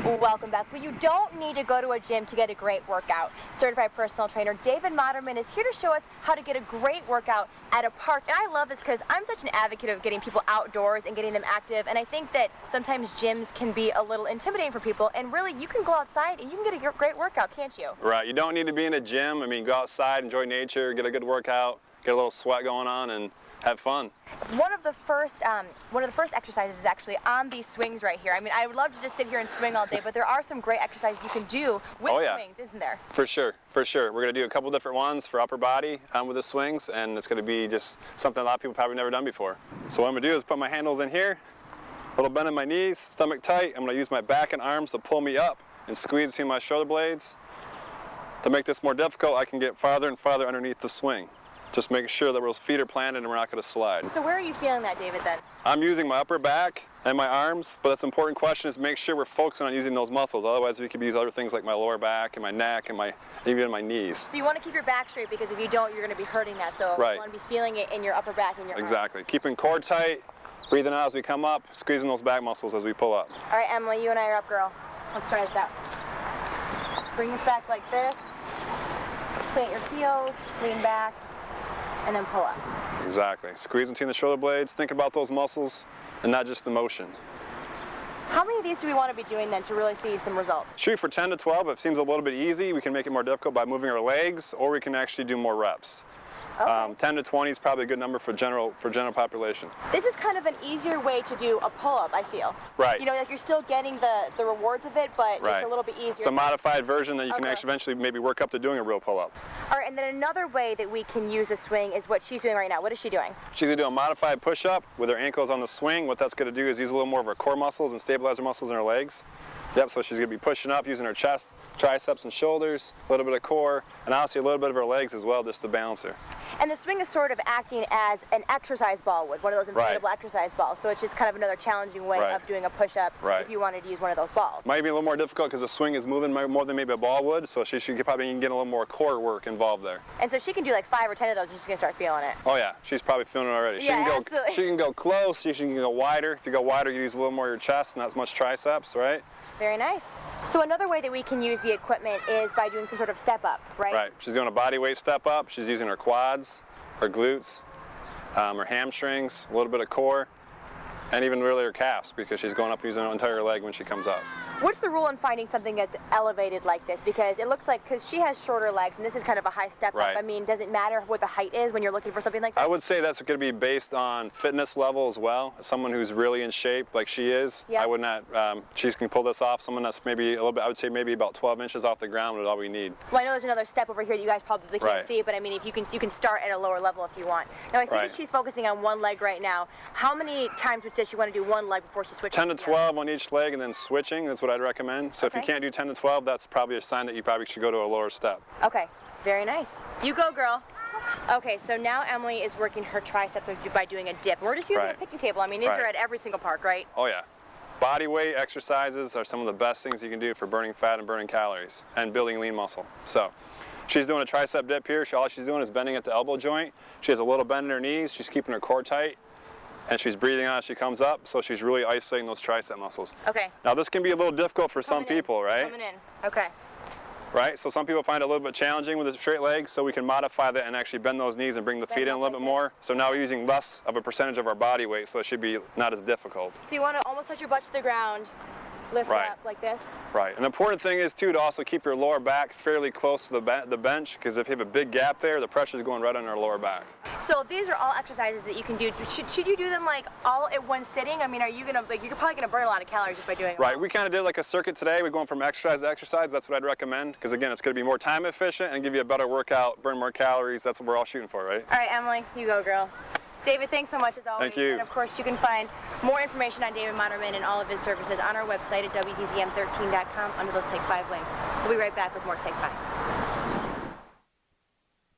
Welcome back. But you don't need to go to a gym to get a great workout. Certified personal trainer David Moderman is here to show us how to get a great workout at a park. And I love this because I'm such an advocate of getting people outdoors and getting them active. And I think that sometimes gyms can be a little intimidating for people. And really, you can go outside and you can get a great workout, can't you? Right. You don't need to be in a gym. I mean, go outside, enjoy nature, get a good workout, get a little sweat going on, and have fun. One of the first exercises is actually on these swings right here. I mean, I would love to just sit here and swing all day, but there are some great exercises you can do with swings, isn't there? For sure, for sure. We're going to do a couple different ones for upper body with the swings, and it's going to be just something a lot of people probably never done before. So what I'm going to do is put my handles in here, a little bend in my knees, stomach tight. I'm going to use my back and arms to pull me up and squeeze between my shoulder blades. To make this more difficult, I can get farther and farther underneath the swing. Just making sure that those feet are planted and we're not going to slide. So where are you feeling that, David, then? I'm using my upper back and my arms, but that's an important question is make sure we're focusing on using those muscles. Otherwise, we could use other things like my lower back and my neck and even my knees. So you want to keep your back straight because if you don't, you're going to be hurting that. So you want to be feeling it in your upper back and your arms. Exactly. Keeping core tight, breathing out as we come up, squeezing those back muscles as we pull up. All right, Emily, you and I are up, girl. Let's try this out. Bring us back like this. Plant your heels, lean back, and then pull up. Exactly. Squeeze between the shoulder blades, think about those muscles and not just the motion. How many of these do we want to be doing then to really see some results? Shoot for 10 to 12. If it seems a little bit easy, we can make it more difficult by moving our legs, or we can actually do more reps. Okay. 10 to 20 is probably a good number for general population. This is kind of an easier way to do a pull-up, I feel. Right. You know, like you're still getting the rewards of it, but it's a little bit easier. It's a modified version that you can actually eventually maybe work up to doing a real pull-up. All right, and then another way that we can use the swing is what she's doing right now. What is she doing? She's going to do a modified push-up with her ankles on the swing. What that's going to do is use a little more of her core muscles and stabilize her muscles in her legs. Yep, so she's going to be pushing up using her chest, triceps, and shoulders, a little bit of core, and honestly a little bit of her legs as well, just to balance her. And the swing is sort of acting as an exercise ball would, one of those inflatable exercise balls. So it's just kind of another challenging way of doing a push-up if you wanted to use one of those balls. Might be a little more difficult because the swing is moving more than maybe a ball would, so she should probably get a little more core work involved there. And so she can do like 5 or 10 of those and she's going to start feeling it. Oh yeah, she's probably feeling it already. Absolutely. She can go close, she can go wider. If you go wider, you use a little more of your chest and not as much triceps, right? Very nice. So another way that we can use the equipment is by doing some sort of step up, right? Right. She's doing a body weight step up. She's using her quads, her glutes, her hamstrings, a little bit of core, and even really her calves because she's going up using her entire leg when she comes up. What's the rule in finding something that's elevated like this? Because it looks like, because she has shorter legs and this is kind of a high step up. I mean, does it matter what the height is when you're looking for something like that? I would say that's going to be based on fitness level as well. Someone who's really in shape like she is, I would not, she can pull this off. Someone that's maybe a little bit, I would say maybe about 12 inches off the ground is all we need. Well, I know there's another step over here that you guys probably can't see, but I mean, if you can start at a lower level if you want. Now I see that she's focusing on one leg right now. How many times does she want to do one leg before she switches? 10 to 12 on each leg and then switching, that's what I'd recommend. So if you can't do 10 to 12, that's probably a sign that you probably should go to a lower step. Okay, very nice. You go, girl. Okay, so now Emily is working her triceps by doing a dip. We're just using a picnic table. I mean, these are at every single park, right? Oh yeah. Body weight exercises are some of the best things you can do for burning fat and burning calories and building lean muscle. So she's doing a tricep dip here. All she's doing is bending at the elbow joint. She has a little bend in her knees. She's keeping her core tight. And she's breathing out as she comes up, so she's really isolating those tricep muscles. Okay. Now this can be a little difficult for some people, right? Coming in. Okay. Right, so some people find it a little bit challenging with the straight legs, so we can modify that and actually bend those knees and bring the feet in a little bit more. So now we're using less of a percentage of our body weight, so it should be not as difficult. So you want to almost touch your butt to the ground, lift up like this. Right, and the important thing is too to also keep your lower back fairly close to the bench, because if you have a big gap there, the pressure is going right on our lower back. So these are all exercises that you can do. Should you do them like all at one sitting? I mean, are you gonna you're probably gonna burn a lot of calories just by doing it? Right, we kind of did like a circuit today. We're going from exercise to exercise. That's what I'd recommend, because again, it's going to be more time efficient and give you a better workout, burn more calories. That's what we're all shooting for, right? All right, Emily, you go, girl. David, thanks so much as always. Thank you. And of course, you can find more information on David Moderman and all of his services on our website at wzzm13.com under those Take 5 links. We'll be right back with more Take 5.